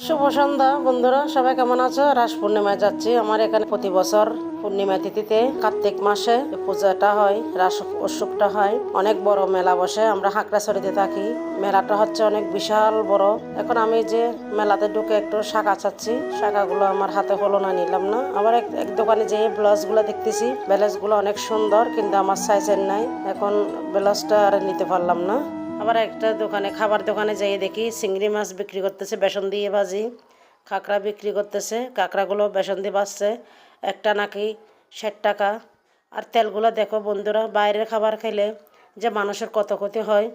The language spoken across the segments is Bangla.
শুভ সন্ধ্যা বন্ধুরা, সবাই কেমন আছো? রাস পূর্ণিমায় যাচ্ছি। আমার এখানে প্রতি বছর পূর্ণিমা তিথিতে কার্তিক মাসে পূজাটা হয়, রাস উৎসবটা হয়। অনেক বড় মেলা বসে। আমরা হাকড়াছড়িতে থাকি। মেলাটা হচ্ছে অনেক বিশাল বড়। এখন আমি যে মেলাতে ঢুকে একটু শাঁখা চাচ্ছি, শাঁখাগুলো আমার হাতে হলো না, নিলাম না। আবার এক দোকানে যেয়ে ব্লাউজগুলো দেখতেছি, ব্লাউজগুলো অনেক সুন্দর, কিন্তু আমার সাইজের নাই। এখন ব্লাউজটা আর নিতে পারলাম না। আবার একটা দোকানে, খাবার দোকানে যেয়ে দেখি চিংড়ি মাছ বিক্রি করতেছে, বেসন দিয়ে ভাজি। কাঁকড়া বিক্রি করতেছে, কাঁকড়াগুলো বেসন দিয়ে ভাজছে, একটা নাকি 60 টাকা। আর তেলগুলো দেখো বন্ধুরা, বাইরের খাবার খেলে যে মানুষের কত ক্ষতি হয়।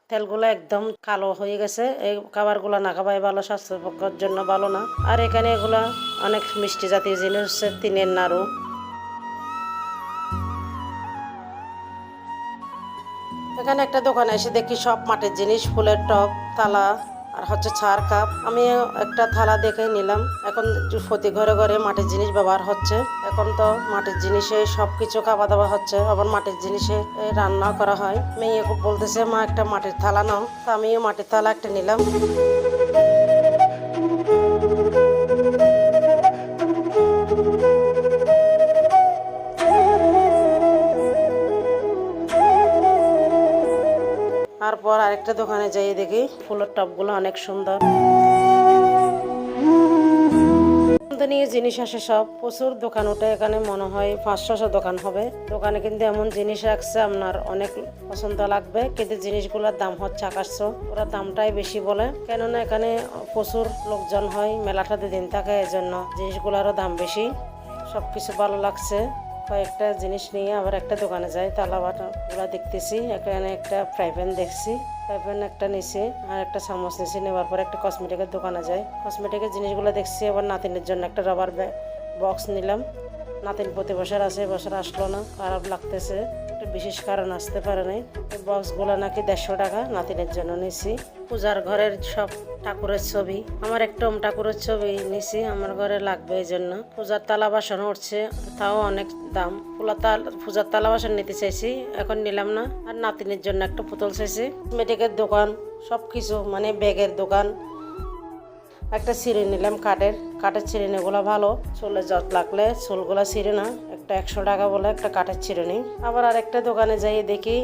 তেলগুলো একদম কালো হয়ে গেছে। এই খাবারগুলো না খাওয়াই ভালো, স্বাস্থ্যের পক্ষের জন্য ভালো না। আর এখানে এগুলা অনেক মিষ্টি জাতীয় জিনিস হচ্ছে তিনের নাড়ু। এখানে একটা দোকানে এসে দেখি সব মাটির জিনিস, ফুলের টব, থালা, আর হচ্ছে ছাড় কাপ। আমি একটা থালা দেখে নিলাম। এখন প্রতি ঘরে ঘরে মাটির জিনিস ব্যবহার হচ্ছে। এখন তো মাটির জিনিসে সব কিছু খাওয়া দাওয়া হচ্ছে, আবার মাটির জিনিসে রান্না করা হয়। মেয়ে খুব বলতেছে, মা একটা মাটির থালা নাও। তো আমিও মাটির থালা একটা নিলাম। তারপর আরেকটা দোকানে যাই, দেখি ফুলের টবগুলো অনেক সুন্দর। নিয়ে জিনিস আসে, সব প্রচুর দোকান ওঠে এখানে। মনে হয় 500 দোকান হবে। দোকানে কিন্তু এমন জিনিস রাখছে আপনার অনেক পছন্দ লাগবে, কিন্তু জিনিসগুলোর দাম হচ্ছে 800। ওরা দামটাই বেশি বলে, কেননা এখানে প্রচুর লোকজন হয়, মেলাটা 2 দিন থাকে, এজন্য জিনিসগুলোরও দাম বেশি। সবকিছু ভালো লাগছে। কয়েকটা জিনিস নিয়ে আবার একটা দোকানে যাই, তালা বাটাগুলো দেখতেছি। এখানে একটা ফ্রাই প্যান দেখছি, ফ্রাই প্যান একটা নিচে, আর একটা চামচ নিচে। নেওয়ার পর একটা কসমেটিকের দোকানে যাই, কসমেটিকের জিনিসগুলো দেখছি। আবার নাতিনের জন্য একটা রাবার বক্স নিলাম। নাতিন প্রতি বছর আছে, বছর আসলো না, খারাপ লাগতেছে। একটা বিশেষ কারণ আসতে পারে নাই। বক্সগুলো নাকি 150 টাকা, নাতিনের জন্য নিছি। পূজার ঘরের সব ঠাকুরের ছবি, আমার একটা ঠাকুরের ছবি নিছি, আমার ঘরে লাগবে এই জন্য। পূজার থালা বাসন উঠছে, তাও অনেক দাম। পূজার থালা বাসন নিতে চাইছি, এখন নিলাম না। আর নাতিনের জন্য একটা পুতুল চাইছি। মেডিকের দোকান, সব কিছু মানে ব্যাগের দোকান। একটা ছিঁড়ে নিলাম, কাঠের ছিঁড়েনিগুলো ভালো, চুলে জট লাগলে চুলগুলো ছিঁড়ে না। একটা 100 টাকা বলে একটা কাঠের ছিঁড়েনি। আবার আরেকটা দোকানে যাই দেখি,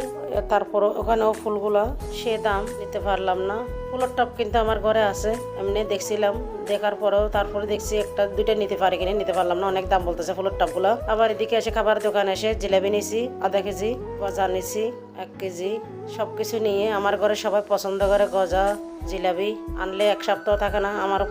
তারপর ওখানেও ফুলগুলো সে দাম, নিতে পারলাম না। ফুলের টব কিন্তু আমার ঘরে আছে, এমনি দেখছিলাম, দেখার পরেও তারপরে দেখছি একটা দুইটা নিতে পারি কিনা, নিতে পারলাম না, অনেক দাম বলতেছে ফুলের টবগুলো। আবার এদিকে এসে খাবার দোকানে এসে জিলাপি নিছি আধা কেজি, গজা নিছি 1 কেজি। সবকিছু নিয়ে আমার ঘরে সবাই পছন্দ করে গজা জিলাপি, আনলে 1 সপ্তাহ থাকে না। আমারও